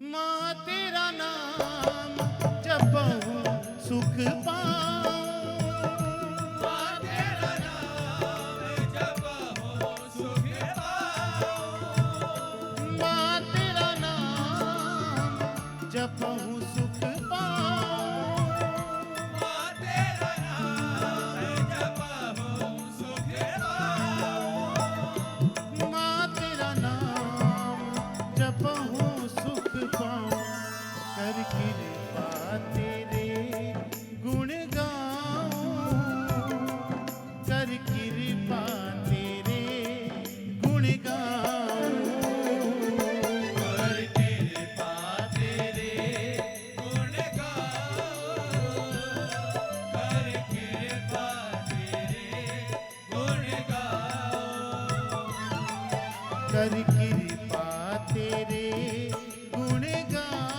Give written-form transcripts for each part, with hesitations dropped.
माँ तेरा नाम जपहूँ सुख पाऊं, माँ तेरा नाम जपहूँ सुख पाऊं, माँ तेरा नाम जपहूँ सुख पाऊं, माँ तेरा नाम जपहूँ सुख पाऊं, माँ तेरा नाम जपहूँ सुख पाऊं। कर कृपा तेरे गुण गाऊं, कर कृपा तेरे गुण गाऊं, कर कृपा तेरे गुण गाऊं, कर कृपा तेरे गुण गाऊं, कर कृपा तेरे गुण गाऊं,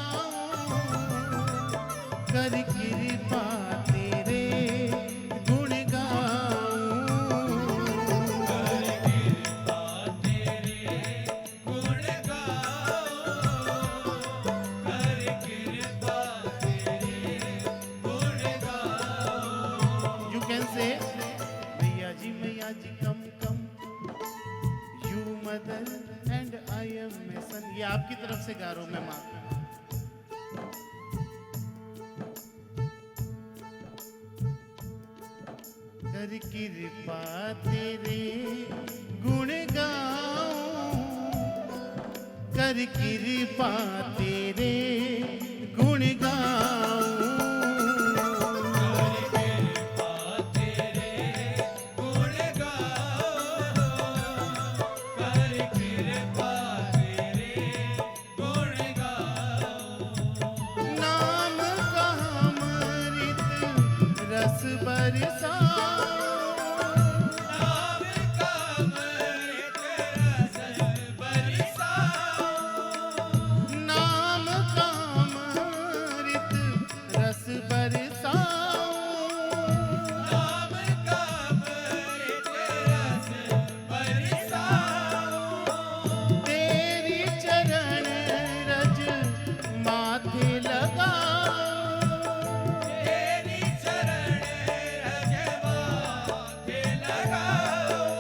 कर कृपा तेरे गुण गाऊं, कर कृपा तेरे गुण गाऊं, कर कृपा तेरे गुण गाऊं। You can say मैया जी कम कम, you mother and I am my son। ये आपकी तरफ से गा रहा हूं मैं माँ को। कर कृपा तेरे गुण गाऊं, कर कृपा तेरे गुण गाऊं, कर कृपा तेरे गुण गाऊं, कर कृपा तेरे गुण गाऊं। नाम का अमृत रस बरसाऊं, नाम का अमृत रस बरसाऊं, नाम का अमृत रस बरसाऊं, नाम का अमृत रस बरसाऊं। तेरी चरण रज माथे लगाऊं, तेरी चरण रज माथे लगाऊं,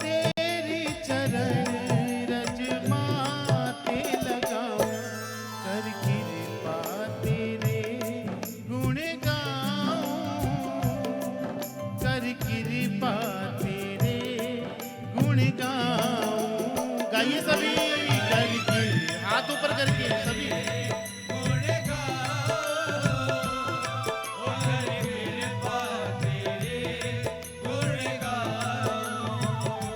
तेरी चरण रज माथे लगाऊं। कर कृपा तेरे गुण गाऊं, कर कृपा तेरे गुण गाऊं। गाइए सभी, कर के हाथ ऊपर करके सभी। गुण गाऊं, ओ कर कृपा तेरे गुण गाऊं।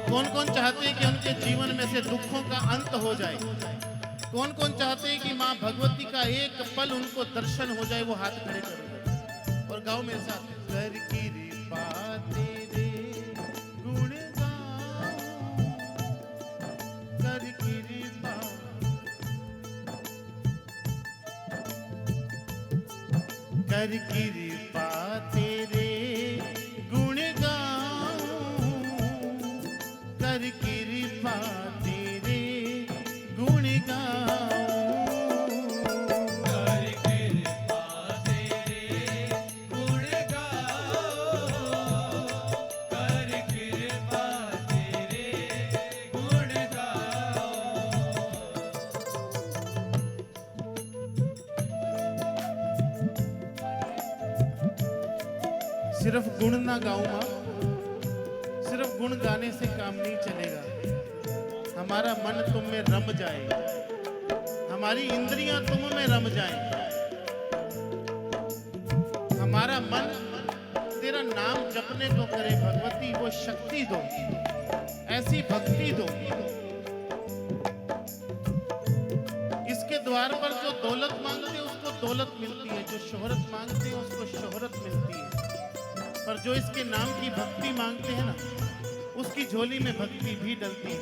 कौन कौन चाहते हैं कि उनके जीवन में से दुखों का अंत हो जाए? कौन कौन चाहते हैं कि माँ भगवती का एक पल उनको दर्शन हो जाए? वो हाथ खड़े करो और गाओ मेरे साथ। कर कृपा तेरे गुण गाऊं, कर कृपा, कर कृपा तेरे गुण गाऊं, कर कृपा तेरे गुण गाऊं, कर कृपा तेरे गुण गाऊं, कर कृपा तेरे गुण गाऊं। सिर्फ गुण ना गाऊं माँ, सिर्फ गुण गाने से काम नहीं चलेगा। हमारा मन तुम में रम जाए, हमारी इंद्रियां तुम में रम जाए, हमारा मन तेरा नाम जपने को करे। भगवती वो शक्ति दो, ऐसी भक्ति दो। इसके द्वार पर जो दौलत मांगते हैं उसको दौलत मिलती है, जो शोहरत मांगते हैं उसको शोहरत मिलती है, पर जो इसके नाम की भक्ति मांगते हैं ना, उसकी झोली में भक्ति भी डलती है।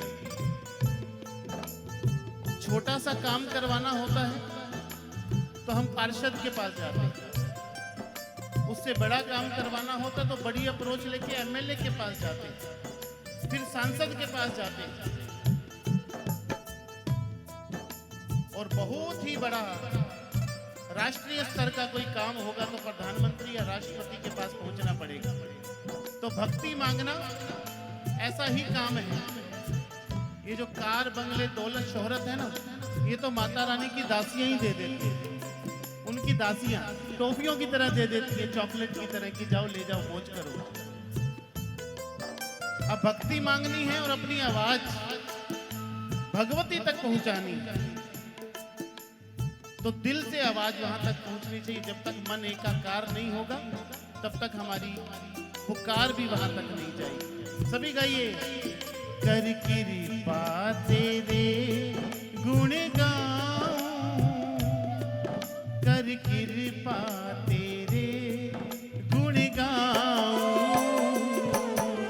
छोटा सा काम करवाना होता है तो हम पार्षद के पास जाते हैं, उससे बड़ा काम करवाना होता तो बड़ी अप्रोच लेके एमएलए के पास जाते हैं, फिर सांसद के पास जाते हैं। और बहुत ही बड़ा राष्ट्रीय स्तर का कोई काम होगा तो प्रधानमंत्री या राष्ट्रपति के पास पहुंचना पड़ेगा। तो भक्ति मांगना ऐसा ही काम है। ये जो कार बंगले दौलत शोहरत है ना, ये तो माता रानी की दासियां ही दे देती है। उनकी दासियां टॉफियों की तरह दे देती है, चॉकलेट की तरह की, जाओ ले जाओ मौज करो। अब भक्ति मांगनी है और अपनी आवाज भगवती तक पहुंचानी, तो दिल से आवाज वहां तक पहुंचनी चाहिए। जब तक मन एकाकार नहीं होगा तब तक हमारी पुकार भी वहां तक नहीं जाएगी। सभी गाइए, कर कृपा तेरे गुण गाऊं, कर कृपा तेरे गुण गाऊं,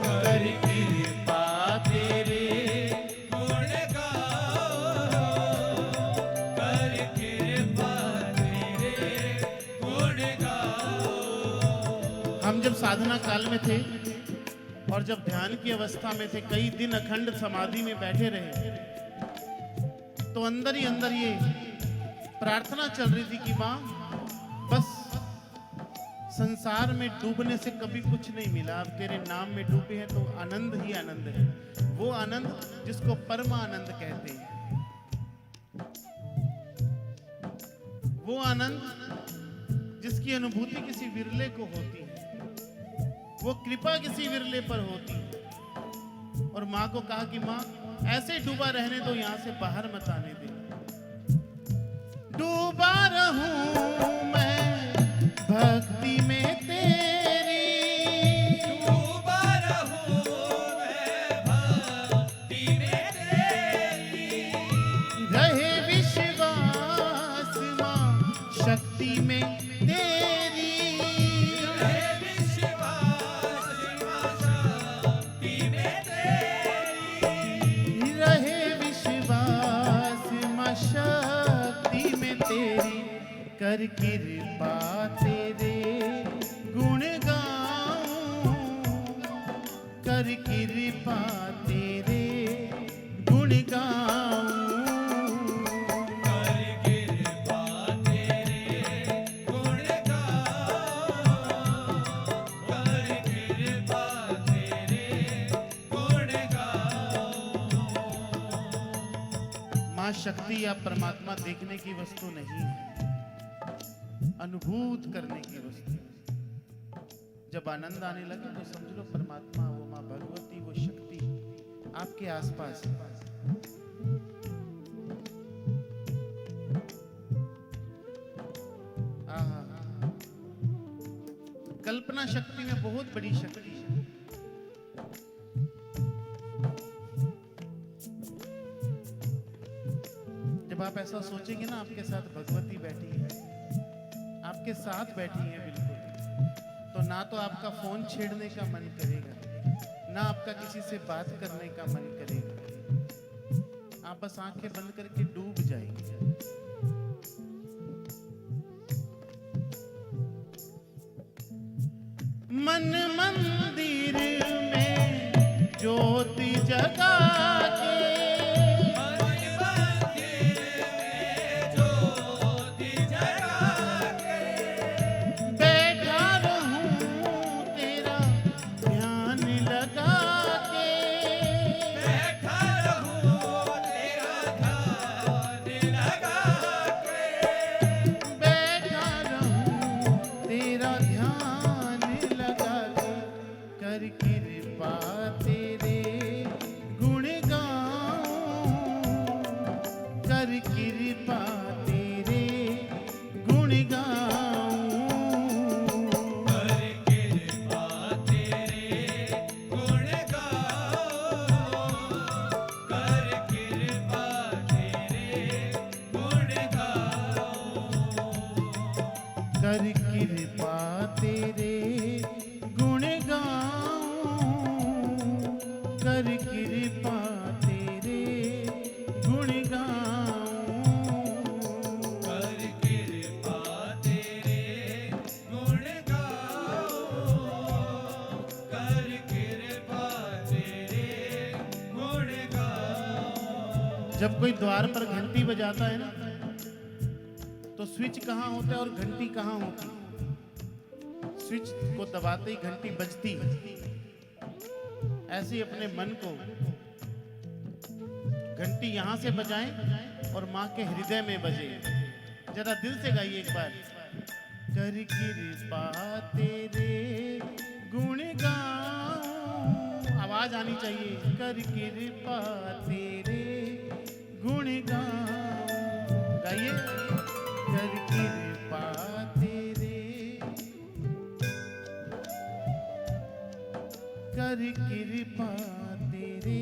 कर कृपा तेरे गुण गाओ, कर कृपा तेरे गुण गाओ। हम जब साधना काल में थे और जब ध्यान की अवस्था में थे, कई दिन अखंड समाधि में बैठे रहे, तो अंदर ही अंदर ये प्रार्थना चल रही थी कि मां, बस संसार में डूबने से कभी कुछ नहीं मिला, अब तेरे नाम में डूबे हैं तो आनंद ही आनंद है। वो आनंद जिसको परमानंद कहते हैं, वो आनंद जिसकी अनुभूति किसी विरले को होती है, वो कृपा किसी विरले पर होती है। और माँ को कहा कि माँ, ऐसे डूबा रहने दो, यहां से बाहर मत आने दे। डूबा रहूं मैं भक्ति में तेरी, डूबा रहूं मैं भक्ति में तेरी, रहे विश्वास माँ शक्ति में तेरी, रहे विश्वास मां शक्ति में तेरी, रहे विश्वास माँ शक्ति में तेरी। कर कृपा तेरे गुण गाऊं, कर कृपा तेरे गुण गाऊं, कर कृपा तेरे गुण गाओ, कर कृपा तेरे गुण गाओ। माँ शक्ति या परमात्मा देखने की वस्तु नहीं है, अनुभूत करने की वस्तु। जब आनंद आने लगे तो समझ लो परमात्मा, वो माँ भगवती, वो शक्ति आपके आसपास है। आहा, कल्पना शक्ति में बहुत बड़ी शक्ति है। जब आप ऐसा सोचेंगे ना, आपके साथ भगवती बैठी है, आपके साथ बैठी है बिल्कुल, तो ना तो आपका फोन छेड़ने का मन करेगा, ना आपका किसी से बात करने का मन करेगा। आप बस आंखें बंद करके डूब जाएंगे। मन मंदिर में ज्योति जगा के, मन मंदिर में ज्योति जगा के, बैठा रहूं तेरा ध्यान लगा के, बैठा रहूं तेरा ध्यान लगा के, बैठा रहूं तेरा ध्यान लगा के। कर कृपा तेरे गुण गाऊं, कर कृपा तेरे गुण गाऊं, कर कृपा तेरे गुण गाओ, कर कृपा तेरे गुण गाओ। कर कृपा तेरे गुण गाऊं, कर कृपा तेरे गुण गाऊं, कर कृपा तेरे गुण गाओ, कर कृपा तेरे गुण गाओ। जब कोई द्वार पर घंटी बजाता है ना, तो स्विच कहाँ होता है और घंटी कहाँ होती? स्विच को दबाते ही घंटी बजती है। ऐसे ही अपने मन को घंटी यहां से बजाएं और मां के हृदय में बजे। जरा दिल से गाइए एक बार। कर कृपा तेरे गुण गाऊं, आवाज आनी चाहिए। कर कृपा तेरे गुण गाऊं, गाइए। कर कृपा तेरे, कर कृपा तेरे